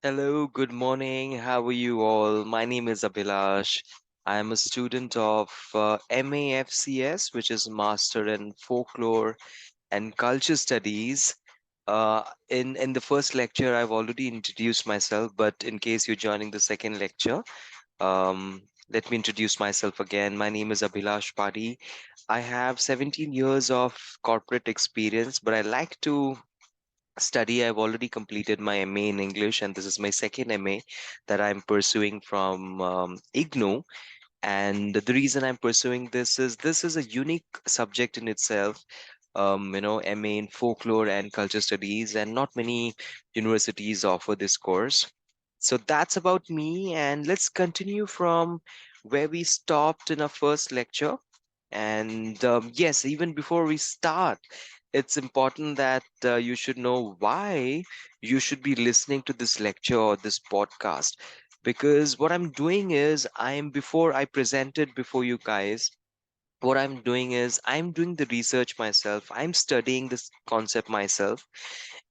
Hello, good morning. How are you all? My name is Abhilash. I am a student of MAFCS, which is Master in Folklore and Culture Studies. In the first lecture, I've already introduced myself, but in case you're joining the second lecture, let me introduce myself again. My name is Abhilash Padi. I have 17 years of corporate experience, but I like to study. I've already completed my MA in English, and this is my second MA that I'm pursuing from IGNOU. And the reason I'm pursuing this is a unique subject in itself. MA in folklore and culture studies, and not many universities offer this course. So that's about me, and let's continue from where we stopped in our first lecture. And yes, even before we start, it's important that you should know why you should be listening to this lecture or this podcast. Because what I'm doing is, before I present it before you guys, what I'm doing is I'm doing the research myself. I'm studying this concept myself,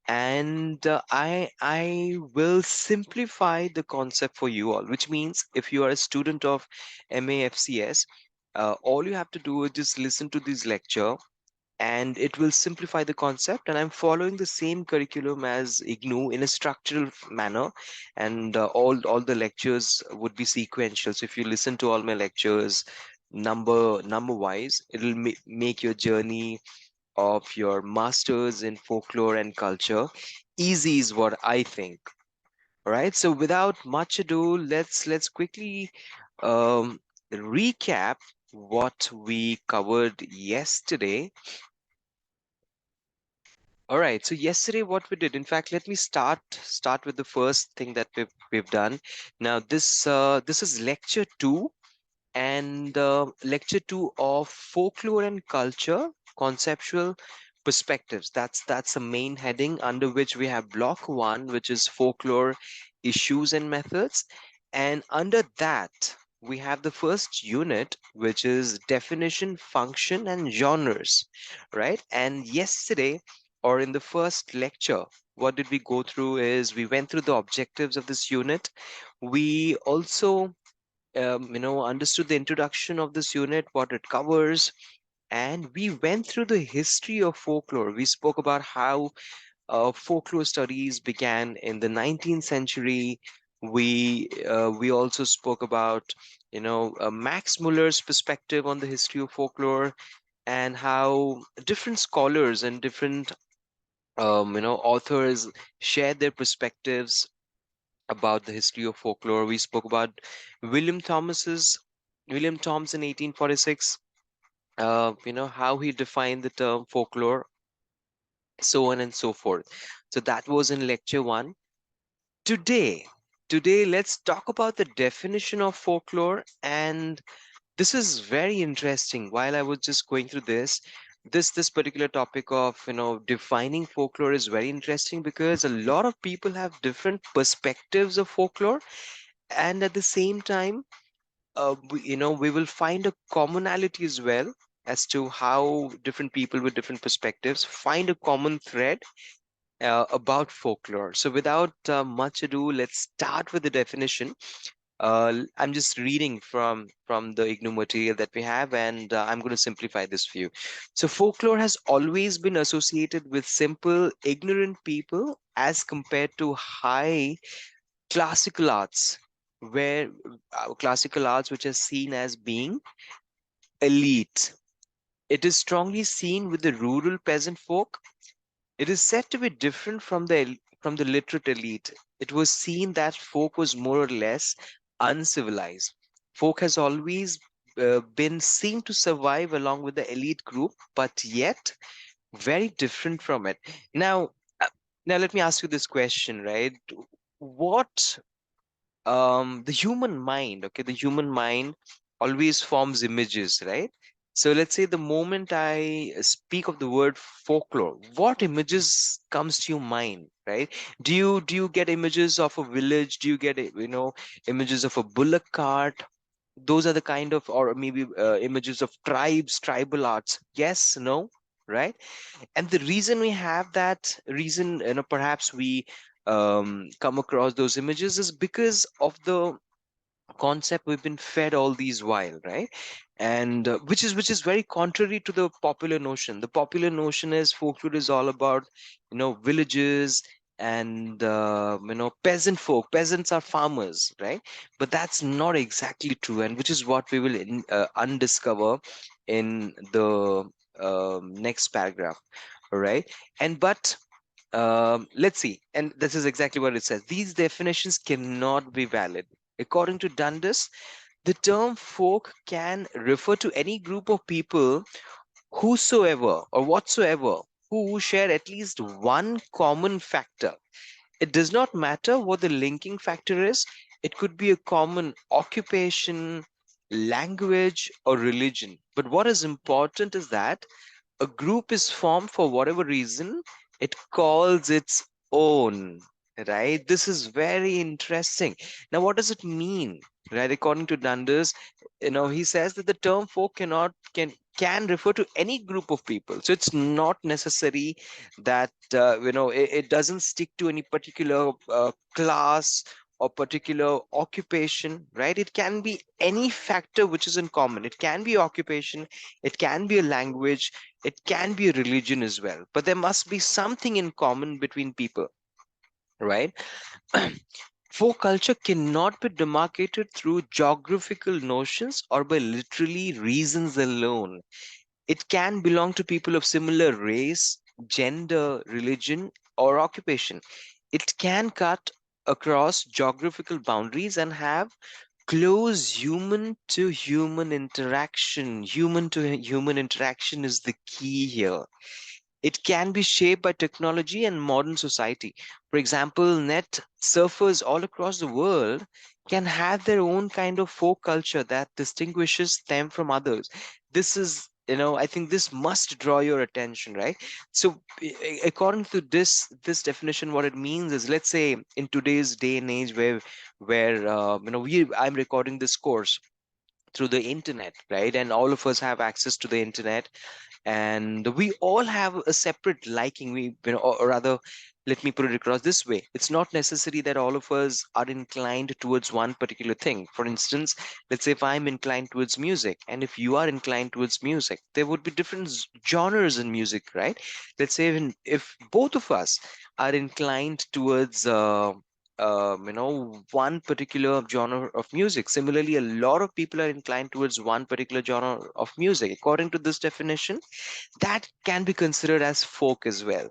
and I will simplify the concept for you all. Which means if you are a student of MAFCS, all you have to do is just listen to this lecture, and it will simplify the concept. And I'm following the same curriculum as IGNOU in a structural manner, and all the lectures would be sequential. So if you listen to all my lectures number wise, it'll make your journey of your masters in folklore and culture easy, is what I think. All right, so without much ado, let's quickly um, recap what we covered yesterday. All right. So yesterday, what we did, in fact, let me start with the first thing that we've done. Now, this is lecture two, and lecture two of folklore and culture conceptual perspectives. That's the main heading, under which we have block one, which is folklore issues and methods, and under that we have the first unit, which is definition, function, and genres, right? And yesterday, or in the first lecture, what did we go through is we went through the objectives of this unit. We also understood the introduction of this unit, what it covers, and we went through the history of folklore. We spoke about how folklore studies began in the 19th century. We also spoke about Max Muller's perspective on the history of folklore, and how different scholars and different authors shared their perspectives about the history of folklore. We spoke about William Thomas's William Thoms in 1846. How he defined the term folklore, so on and so forth. So that was in lecture one. Today, today let's talk about the definition of folklore, and this is very interesting. While I was just going through this particular topic of defining folklore is very interesting, because a lot of people have different perspectives of folklore, and at the same time we will find a commonality as well, as to how different people with different perspectives find a common thread about folklore. So without much ado, let's start with the definition. I'm just reading from the IGNOU material that we have, and I'm going to simplify this for you. So folklore has always been associated with simple, ignorant people, as compared to high classical arts, where classical arts which is seen as being elite. It is strongly seen with the rural peasant folk. It is said to be different from the literate elite. It was seen that folk was more or less uncivilized. Folk has always been seen to survive along with the elite group, but yet very different from it. Now, uh, now let me ask you this question, right? What the human mind, okay, the human mind always forms images, right? So let's say the moment I speak of the word folklore, what images comes to your mind, right? Do you get images of a village? Do you get images of a bullock cart? Those are the kind of, or maybe images of tribes, tribal arts. Yes, no, right? And the reason we have that reason, perhaps we come across those images is because of the concept we've been fed all these while, right? And which is very contrary to the popular notion. The popular notion is folklore is all about, villages and peasant folk. Peasants are farmers, right? But that's not exactly true, and which is what we will undiscover in the next paragraph. All right. And but let's see. And this is exactly what it says. These definitions cannot be valid. According to Dundas, the term folk can refer to any group of people whosoever or whatsoever who share at least one common factor. It does not matter what the linking factor is. It could be a common occupation, language, or religion. But what is important is that a group is formed for whatever reason it calls its own, right? This is very interesting. Now what does it mean, right? According to Dundas, he says that the term folk can refer to any group of people, so it's not necessary that it doesn't stick to any particular class or particular occupation, right? It can be any factor which is in common. It can be occupation, it can be a language, it can be a religion as well, but there must be something in common between people, right? Folk culture cannot be demarcated through geographical notions or by literally reasons alone. It can belong to people of similar race, gender, religion, or occupation. It can cut across geographical boundaries and have close human to human interaction. Human to human interaction is the key here. It can be shaped by technology and modern society. For example, net surfers all across the world can have their own kind of folk culture that distinguishes them from others. This is, I think this must draw your attention, right? So, according to this definition, what it means is, let's say, in today's day and age, where I'm recording this course through the internet, right? And all of us have access to the internet, and we all have a separate liking. Or rather, let me put it across this way: it's not necessary that all of us are inclined towards one particular thing. For instance, let's say if I'm inclined towards music and if you are inclined towards music, there would be different genres in music, right? Let's say if both of us are inclined towards one particular genre of music. Similarly, a lot of people are inclined towards one particular genre of music. According to this definition, that can be considered as folk as well.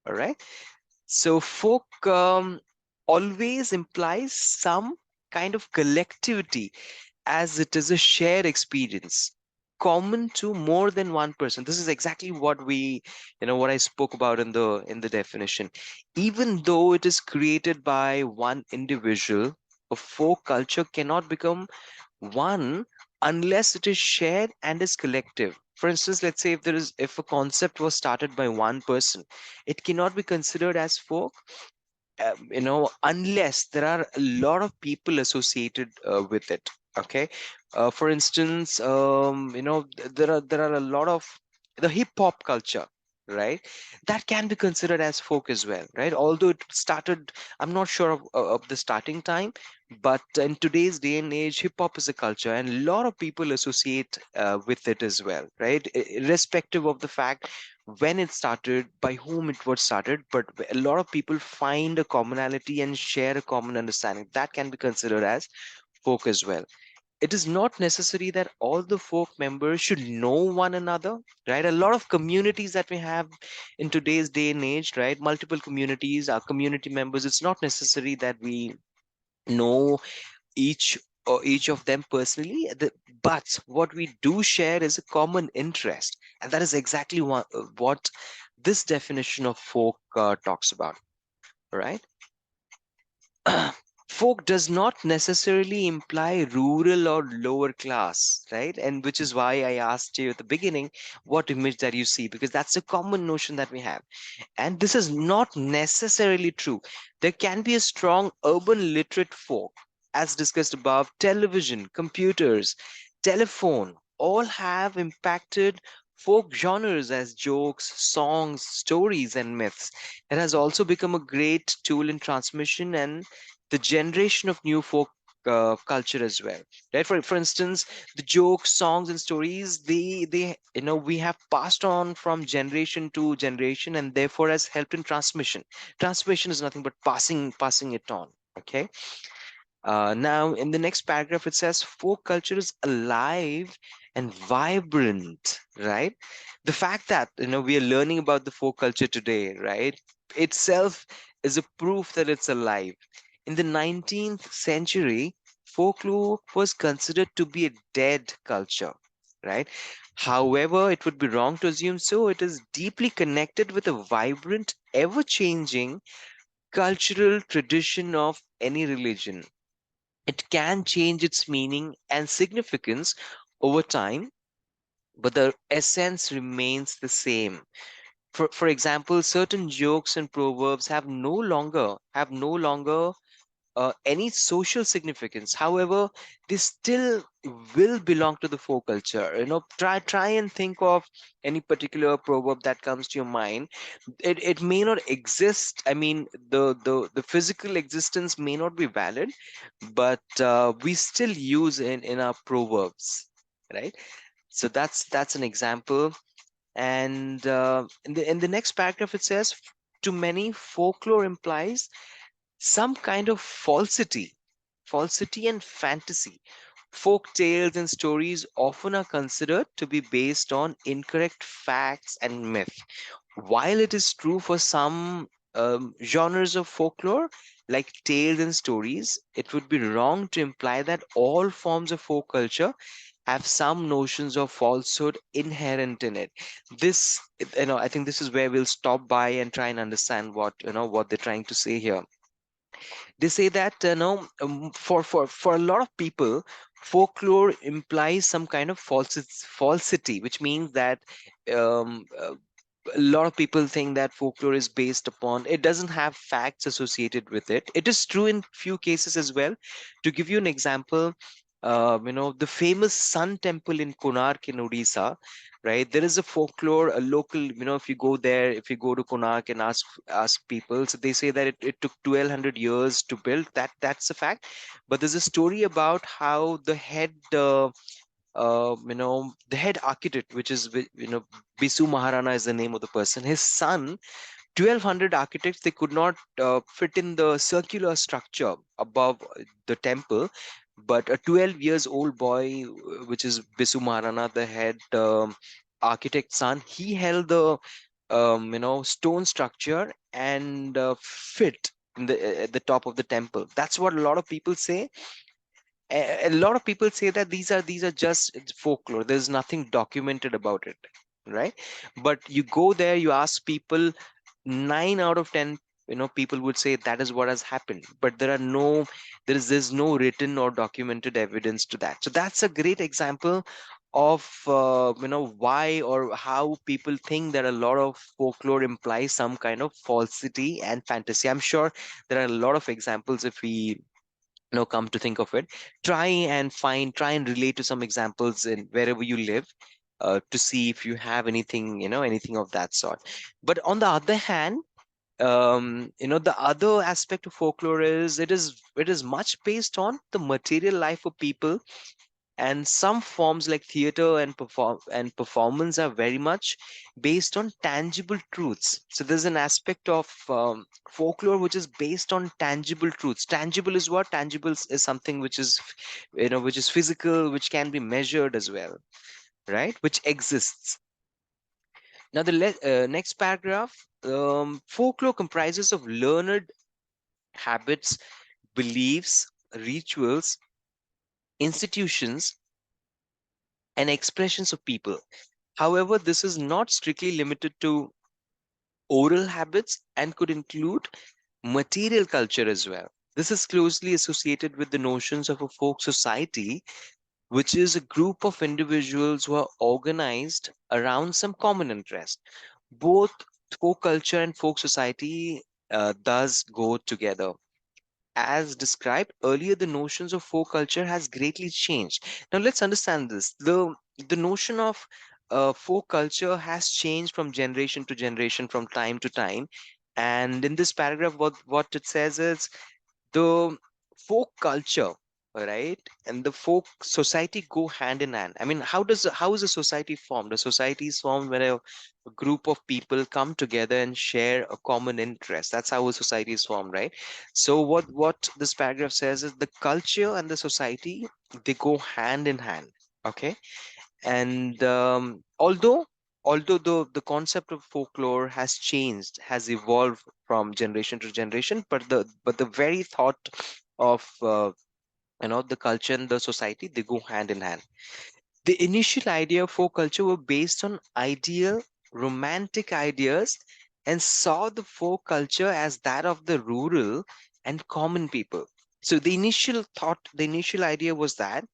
All right. So folk always implies some kind of collectivity, as it is a shared experience common to more than one person. This is exactly what I spoke about in the definition. Even though it is created by one individual, a folk culture cannot become one unless it is shared and is collective. For instance, let's say if a concept was started by one person, it cannot be considered as folk, unless there are a lot of people associated with it. Okay. For instance, there are a lot of the hip hop culture, right? That can be considered as folk as well, right? Although it started, I'm not sure of the starting time, but in today's day and age, hip hop is a culture, and a lot of people associate with it as well, right? Irrespective of the fact when it started, by whom it was started, but a lot of people find a commonality and share a common understanding. That can be considered as folk as well. It is not necessary that all the folk members should know one another, right? A lot of communities that we have in today's day and age, right? Multiple communities, our community members, it's not necessary that we know each each of them personally, but what we do share is a common interest, and that is exactly what this definition of folk talks about, right? Folk does not necessarily imply rural or lower class, right? And which is why I asked you at the beginning what image that you see, because that's a common notion that we have. And this is not necessarily true. There can be a strong urban literate folk, as discussed above. Television, computers, telephone all have impacted folk genres as jokes, songs, stories, and myths. It has also become a great tool in transmission and the generation of new folk culture as well. Right? For instance, the jokes, songs, and stories, they we have passed on from generation to generation, and therefore has helped in transmission. Transmission is nothing but passing it on. Okay. Now, in the next paragraph, it says folk culture is alive and vibrant, right? The fact that we are learning about the folk culture today, right, itself is a proof that it's alive. In the 19th century, folklore was considered to be a dead culture, right? However, it would be wrong to assume so. It is deeply connected with a vibrant, ever-changing cultural tradition of any religion. It can change its meaning and significance over time, but the essence remains the same. For example, certain jokes and proverbs have no longer any social significance. However, they still will belong to the folk culture. Try and think of any particular proverb that comes to your mind. It may not exist. I mean, the physical existence may not be valid, but we still use in our proverbs, right? So that's an example. And in the next paragraph, it says, to many, folklore implies some kind of falsity and fantasy. Folk tales and stories often are considered to be based on incorrect facts and myth. While it is true for some genres of folklore, like tales and stories, it would be wrong to imply that all forms of folk culture have some notions of falsehood inherent in it. This, I think this is where we'll stop by and try and understand what they're trying to say here. They say that for a lot of people, folklore implies some kind of falsity, which means that um, uh, a lot of people think that folklore is based upon, it doesn't have facts associated with it. It is true in few cases as well. To give you an example, the famous sun temple in Konark in Odisha, right? There is a folklore, a local, if you go there, if you go to Konark and ask people, so they say that it took 1200 years to build. That's a fact. But there's a story about how the head architect, which is, Bisu Maharana is the name of the person. His son, 1200 architects, they could not fit in the circular structure above the temple. But a 12 years old boy, which is Bisu Maharana, the head architect son, he held the stone structure and fit in the at the top of the temple. That's what a lot of people say. A lot of people say that these are just it's folklore. There's nothing documented about it, right? But you go there, you ask people, 9 out of 10 people would say that is what has happened. But there's no written or documented evidence to that. So that's a great example of why or how people think that a lot of folklore implies some kind of falsity and fantasy. I'm sure there are a lot of examples. If we come to think of it, try and relate to some examples in wherever you live, to see if you have anything of that sort. But on the other hand, the other aspect of folklore is it is much based on the material life of people. And some forms like theater and performance are very much based on tangible truths. So there's an aspect of folklore which is based on tangible truths. Tangible is what? Tangible is something which is physical, which can be measured as well, right? Which exists. Now the next paragraph, folklore comprises of learned habits, beliefs, rituals, institutions, and expressions of people. However, this is not strictly limited to oral habits and could include material culture as well. This is closely associated with the notions of a folk society, which is a group of individuals who are organized around some common interest. Both folk culture and folk society does go together. As described earlier, the notions of folk culture has greatly changed. Now let's understand this. The notion of folk culture has changed from generation to generation, from time to time. And in this paragraph, what it says is the folk culture, right, and the folk society go hand in hand. I mean, how is a society formed? A society is formed when a group of people come together and share a common interest. That's how a society is formed, right? So what this paragraph says is the culture and the society, they go hand in hand. Okay. And although the concept of folklore has changed, has evolved from generation to generation, but the very thought of the culture and the society, they go hand in hand. The initial idea of folk culture were based on ideal romantic ideas, and saw the folk culture as that of the rural and common people. So the initial idea was that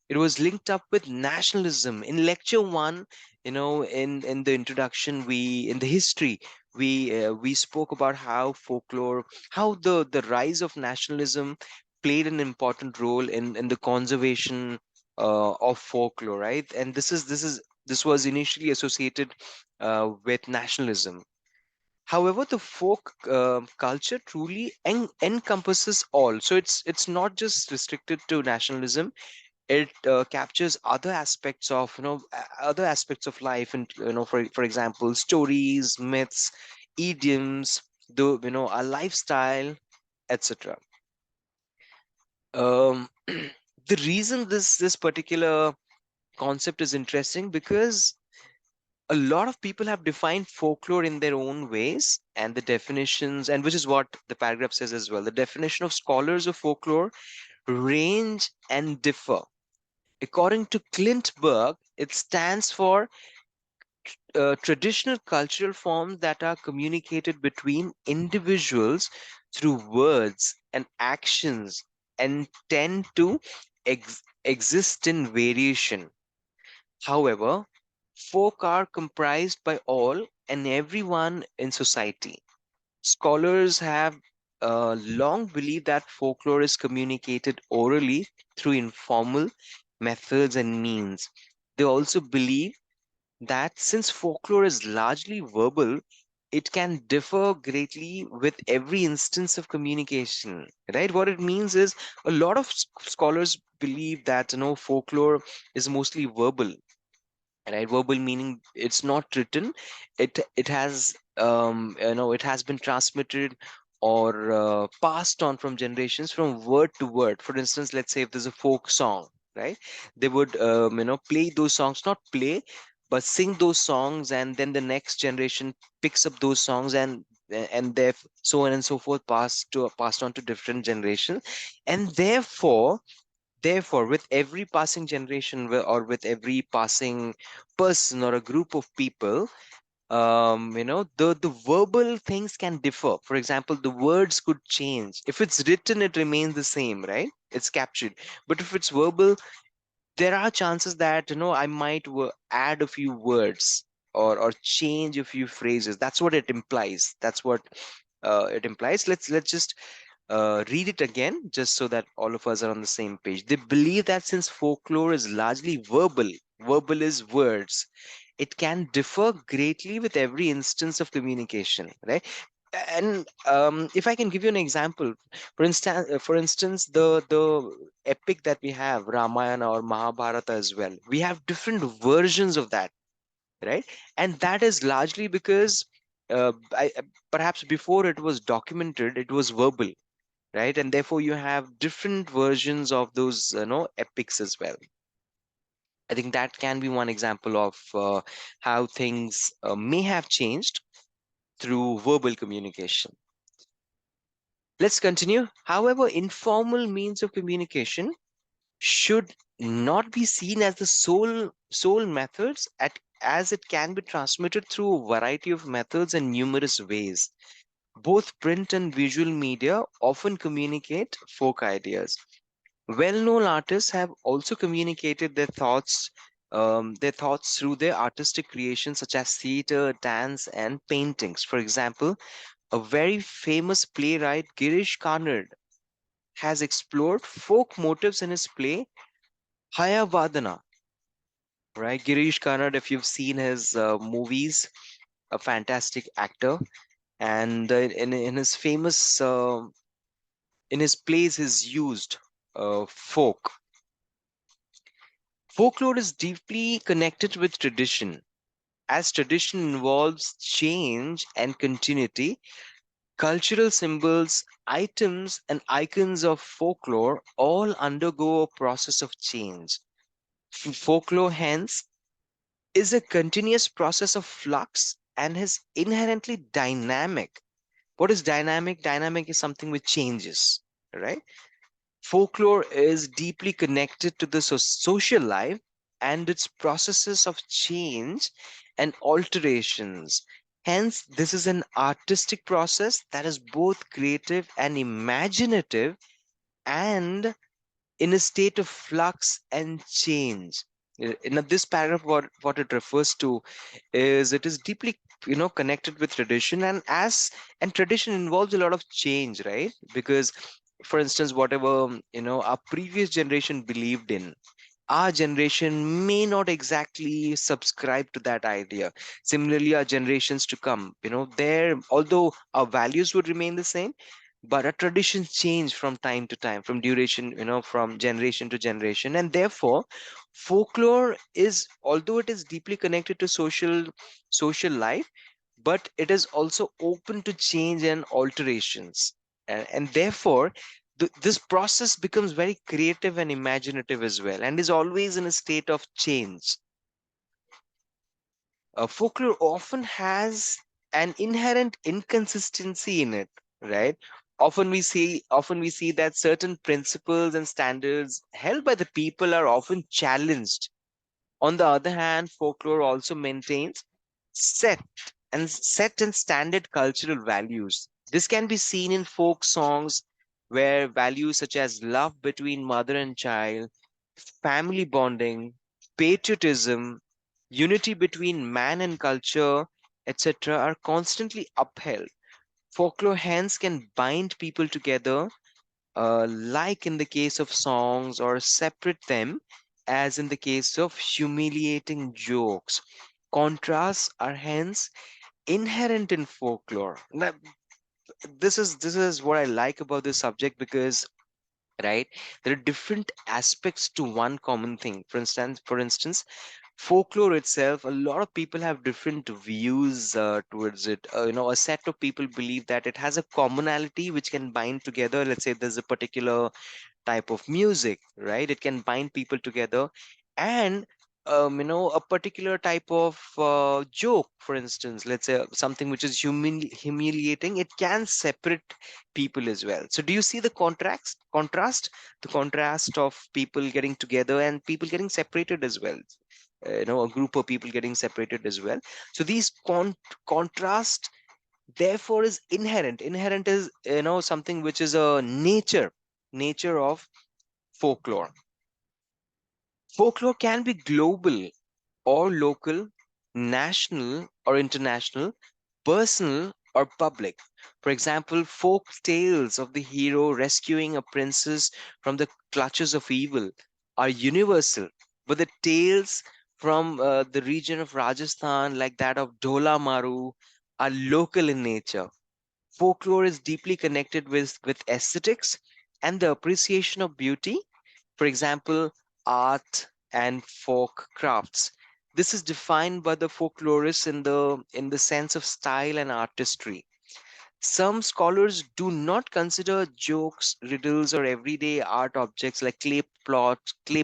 it was linked up with nationalism. In lecture one, in the introduction, we in the history, we spoke about how folklore, how the rise of nationalism played an important role in the conservation of folklore, right? And this was initially associated with nationalism. However, the folk culture truly encompasses all. So it's not just restricted to nationalism. It captures other aspects of other aspects of life, and for example, stories, myths, idioms, our lifestyle, etc. The reason this particular concept is interesting, because a lot of people have defined folklore in their own ways, and the definitions, and which is what the paragraph says as well, the definition of scholars of folklore range and differ. According to Clint Berg, it stands for traditional cultural forms that are communicated between individuals through words and actions, and tend to exist in variation. However, folk are comprised by all and everyone in society. Scholars have long believed that folklore is communicated orally through informal methods and means. They also believe that since folklore is largely verbal, it can differ greatly with every instance of communication. Right? What it means is, a lot of scholars believe that folklore is mostly verbal. Right? Verbal meaning it's not written. It has it has been transmitted or passed on from generations, from word to word. For instance, let's say if there's a folk song, right, they would play those songs, not play, but sing those songs, and then the next generation picks up those songs, and they so on and so forth, passed on to different generations. And therefore, with every passing generation, or with every passing person or a group of people, the verbal things can differ. For example, the words could change. If it's written, it remains the same, right? It's captured. But if it's verbal, there are chances that I might add a few words, or change a few phrases. That's what it implies. That's what it implies. Let's just read it again, just so that all of us are on the same page. They believe that since folklore is largely verbal is words, it can differ greatly with every instance of communication, right? And if I can give you an example, for instance, the epic that we have, Ramayana or Mahabharata as well, we have different versions of that, right? And that is largely because perhaps before it was documented, it was verbal, right? And therefore you have different versions of those epics as well. I think that can be one example of how things may have changed through verbal communication. Let's continue. However, informal means of communication should not be seen as the sole methods, as it can be transmitted through a variety of methods and numerous ways. Both print and visual media often communicate folk ideas. Well-known artists have also communicated their thoughts through their artistic creations, such as theater, dance, and paintings. For example, a very famous playwright, Girish Karnad, has explored folk motifs in his play Hayavadana. right? Girish Karnad, if you've seen his movies, a fantastic actor, and in his famous in his plays, he's used folk. Folklore is deeply connected with tradition. As tradition involves change and continuity, cultural symbols, items, and icons of folklore all undergo a process of change. Folklore, hence, is a continuous process of flux and is inherently dynamic. What is dynamic? Dynamic is something which changes, right? Folklore is deeply connected to the social life and its processes of change and alterations. Hence, this is an artistic process that is both creative and imaginative and in a state of flux and change. In this paragraph, what it refers to is it is deeply connected with tradition, and tradition involves a lot of change, right? Because for instance, whatever our previous generation believed in, our generation may not exactly subscribe to that idea. Similarly, our generations to come, there, although our values would remain the same, but our traditions change from time to time, from duration, from generation to generation. And therefore, folklore is, although it is deeply connected to social life, but it is also open to change and alterations. And therefore, this process becomes very creative and imaginative as well, and is always in a state of change. Folklore often has an inherent inconsistency in it, right? Often we see that certain principles and standards held by the people are often challenged. On the other hand, folklore also maintains set set and standard cultural values. This can be seen in folk songs where values such as love between mother and child, family bonding, patriotism, unity between man and culture, etc., are constantly upheld. Folklore hence can bind people together, like in the case of songs, or separate them, as in the case of humiliating jokes. Contrasts are hence inherent in folklore. Now, this is what I like about this subject, because right, there are different aspects to one common thing. For instance, folklore itself, a lot of people have different views towards it. A set of people believe that it has a commonality which can bind together. Let's say there's a particular type of music, right? It can bind people together. And a particular type of joke, for instance, let's say something which is humiliating, it can separate people as well. So do you see the contrast of people getting together and people getting separated as well? A group of people getting separated as well. So these contrast therefore is inherent is something which is a nature of folklore. Folklore can be global or local, national or international, personal or public. For example, folk tales of the hero rescuing a princess from the clutches of evil are universal, but the tales from the region of Rajasthan, like that of Dhola Maru, are local in nature. Folklore is deeply connected with aesthetics and the appreciation of beauty. For example, art and folk crafts. This is defined by the folklorists in the sense of style and artistry. Some scholars do not consider jokes, riddles, or everyday art objects like clay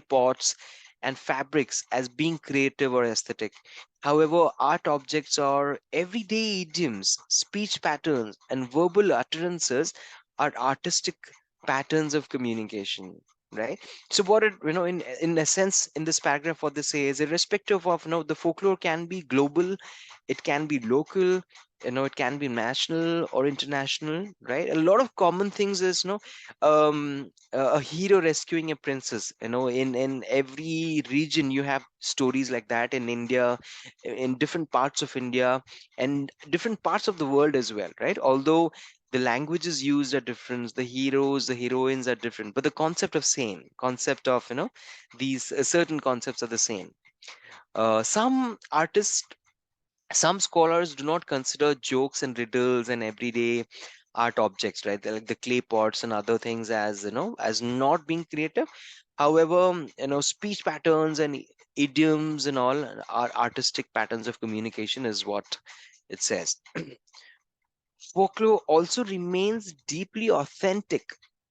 pots, and fabrics as being creative or aesthetic. However, art objects are everyday idioms, speech patterns, and verbal utterances are artistic patterns of communication. Right. So what it in a sense in this paragraph, what they say is, irrespective of the folklore can be global, it can be local, it can be national or international, right? A lot of common things is a hero rescuing a princess. In every region you have stories like that, in India, in different parts of India, and different parts of the world as well, right? Although the languages used are different, the heroes, the heroines are different, but the concept of these certain concepts are the same. Some artists, some scholars do not consider jokes and riddles and everyday art objects, right? They're like the clay pots and other things as, as not being creative. However, speech patterns and idioms and all are artistic patterns of communication, is what it says. Folklore also remains deeply authentic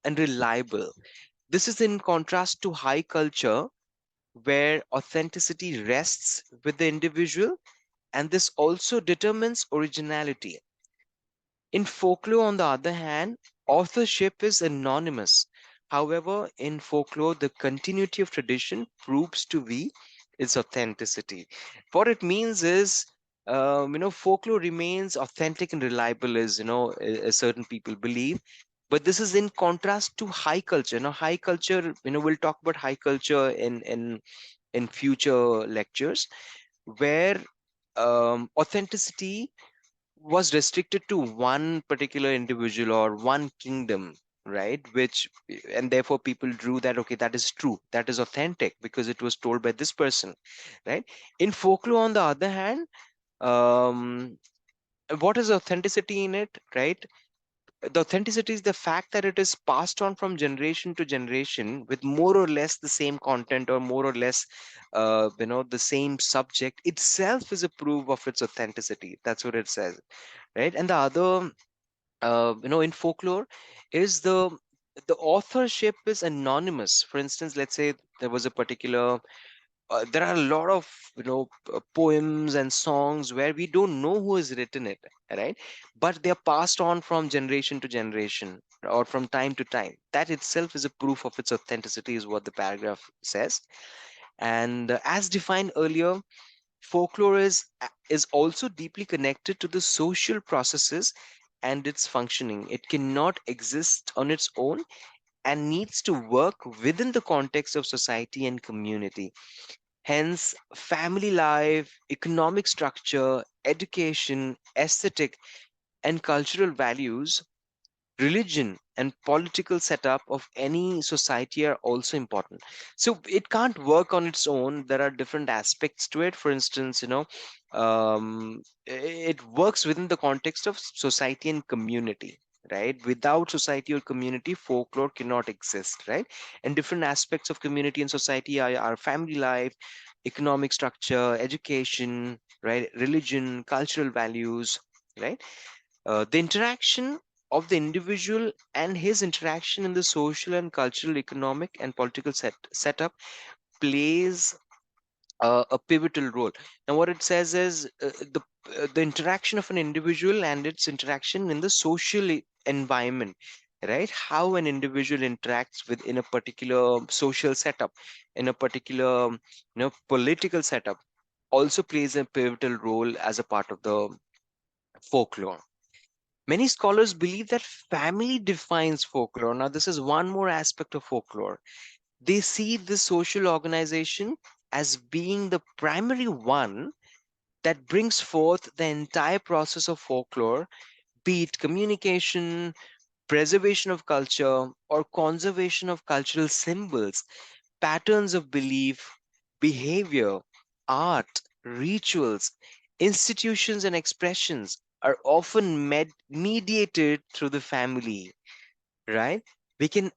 and reliable. This is in contrast to high culture, where authenticity rests with the individual, and this also determines originality. In folklore, on the other hand, authorship is anonymous. However, in folklore, the continuity of tradition proves to be its authenticity. What it means is, folklore remains authentic and reliable, as as certain people believe. But this is in contrast to high culture. Now, high culture, we'll talk about high culture in future lectures, where authenticity was restricted to one particular individual or one kingdom, right? Which, and therefore people drew that, okay, that is true, that is authentic because it was told by this person, right? In folklore, on the other hand, um, what is authenticity in it, right? The authenticity is the fact that it is passed on from generation to generation with more or less the same content, or more or less the same subject itself is a proof of its authenticity. That's what it says, right? And the other, in folklore, is the authorship is anonymous. For instance, let's say there was a particular, there are a lot of poems and songs where we don't know who has written it, right? But they are passed on from generation to generation, or from time to time. That itself is a proof of its authenticity, is what the paragraph says. And as defined earlier, folklore is also deeply connected to the social processes and its functioning. It cannot exist on its own and needs to work within the context of society and community. Hence, family life, economic structure, education, aesthetic, and cultural values, religion, and political setup of any society are also important. So it can't work on its own. There are different aspects to it. For instance, it works within the context of society and community, right? Without society or community, folklore cannot exist, right? And different aspects of community and society are family life, economic structure, education, right? Religion, cultural values, right? The interaction of the individual and his interaction in the social and cultural, economic, and political setup plays a pivotal role. Now, what it says is, the interaction of an individual and its interaction in the social environment, right? How an individual interacts within a particular social setup, in a particular political setup, also plays a pivotal role as a part of the folklore. Many scholars believe that family defines folklore. Now, this is one more aspect of folklore. They see the social organization as being the primary one that brings forth the entire process of folklore, be it communication, preservation of culture, or conservation of cultural symbols. Patterns of belief, behavior, art, rituals, institutions, and expressions are often mediated through the family, right? We can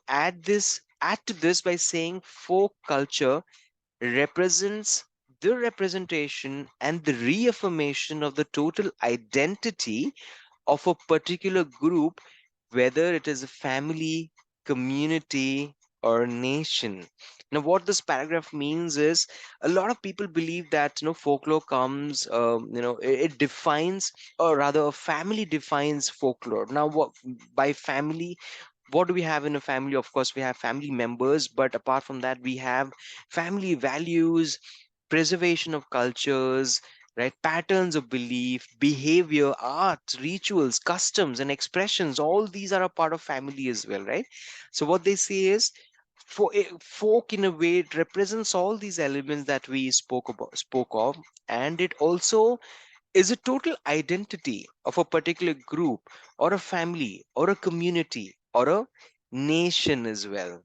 add to this by saying folk culture represents the representation and the reaffirmation of the total identity of a particular group, whether it is a family, community, or nation. Now, what this paragraph means is, a lot of people believe that folklore comes, it defines, or rather, a family defines folklore. Now, what by family? What do we have in a family? Of course, we have family members, but apart from that, we have family values, preservation of cultures, right? Patterns of belief, behavior, art, rituals, customs, and expressions. All these are a part of family as well, right? So what they say is, folk in a way it represents all these elements that we spoke of, and it also is a total identity of a particular group, or a family, or a community, or a nation as well.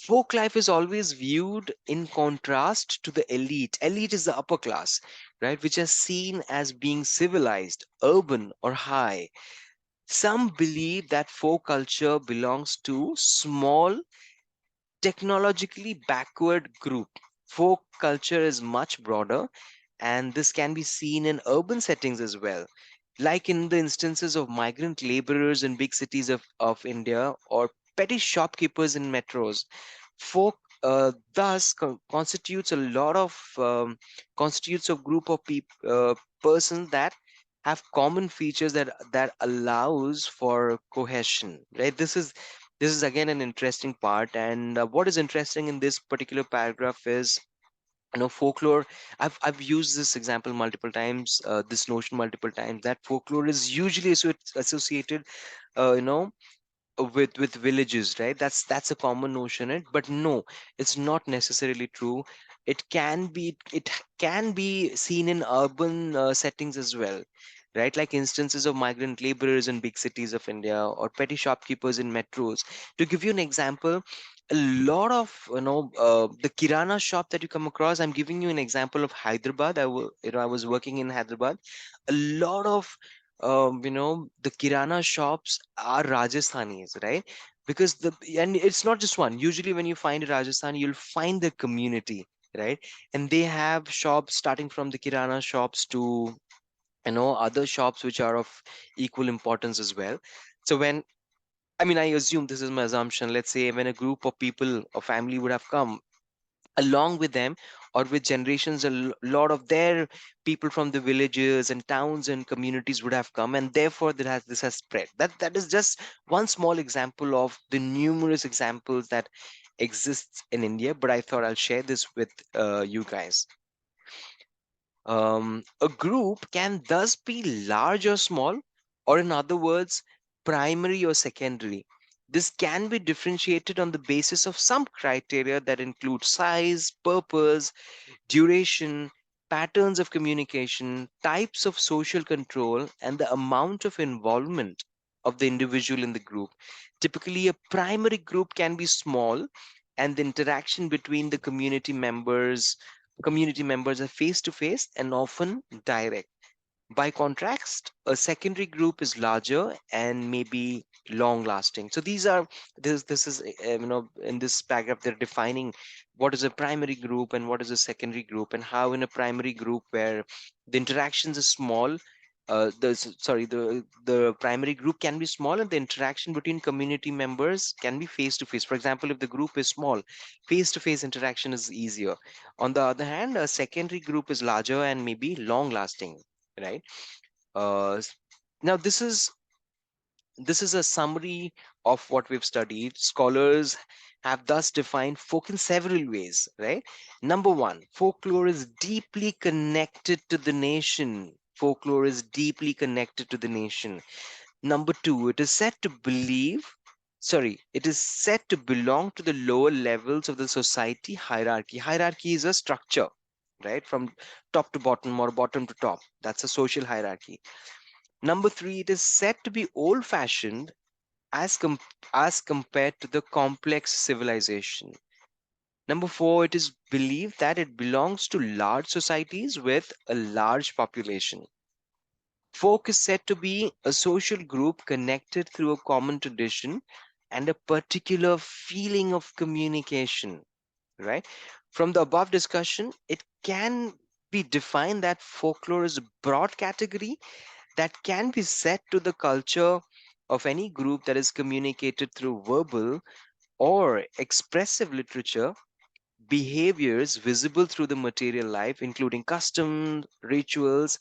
Folk life is always viewed in contrast to the elite. Elite is the upper class, right, which is seen as being civilized, urban, or high. Some believe that folk culture belongs to small, technologically backward group. Folk culture is much broader, and this can be seen in urban settings as well, like in the instances of migrant laborers in big cities of India, or petty shopkeepers in metros. Folk thus constitutes a lot of constitutes a group of persons that have common features that allows for cohesion, right? This is again an interesting part, and what is interesting in this particular paragraph is, folklore. I've used this example multiple times, this notion multiple times, that folklore is usually associated, you know with villages, right? That's a common notion, right? But no, it's not necessarily true. It can be seen in urban settings as well, right? Like instances of migrant laborers in big cities of India, or petty shopkeepers in metros. To give you an example, a lot of, the kirana shop that you come across. I'm giving you an example of Hyderabad. I was working in Hyderabad. A lot of, the kirana shops are Rajasthanis, right? Because and it's not just one. Usually, when you find a Rajasthani, you'll find the community, right? And they have shops starting from the kirana shops to, other shops which are of equal importance as well. So when, I mean, I assume, this is my assumption, let's say when a group of people or family would have come along with them, or with generations, lot of their people from the villages and towns and communities would have come, and therefore this has spread. That is just one small example of the numerous examples that exists in India, but I thought I'll share this with you guys. A group can thus be large or small, or in other words, primary or secondary. This can be differentiated on the basis of some criteria that include size, purpose, duration, patterns of communication, types of social control, and the amount of involvement of the individual in the group. Typically, a primary group can be small, and the interaction between the community members are face to face and often direct. By contrast, a secondary group is larger and maybe long lasting. So this is, in this paragraph they're defining what is a primary group and what is a secondary group, and how in a primary group where the interactions are small, the primary group can be small, and the interaction between community members can be face to face. For example, if the group is small, face to face interaction is easier. On the other hand, a secondary group is larger and maybe long lasting, right? uh, s- Now, this is a summary of what we've studied. Scholars have thus defined folk in several ways, right? Number one, folklore is deeply connected to the nation. Folklore is deeply connected to the nation. Number two, it is said to belong to the lower levels of the society hierarchy. Hierarchy is a structure, right? From top to bottom or bottom to top. That's a social hierarchy. Number three, it is said to be old fashioned as compared to the complex civilization. Number four, it is believed that it belongs to large societies with a large population. Folk is said to be a social group connected through a common tradition and a particular feeling of communication, right? From the above discussion, it can be defined that folklore is a broad category that can be set to the culture of any group that is communicated through verbal or expressive literature, behaviors visible through the material life, including customs, rituals,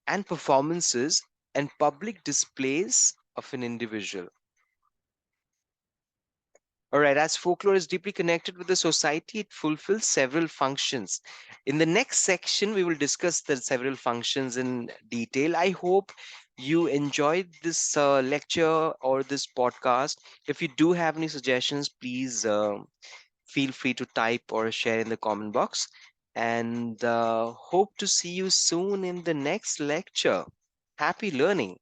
and performances, and public displays of an individual. All right, as folklore is deeply connected with the society, it fulfills several functions. In the next section, we will discuss the several functions in detail. I hope you enjoyed this lecture or this podcast. If you do have any suggestions, please feel free to type or share in the comment box. And hope to see you soon in the next lecture. Happy learning.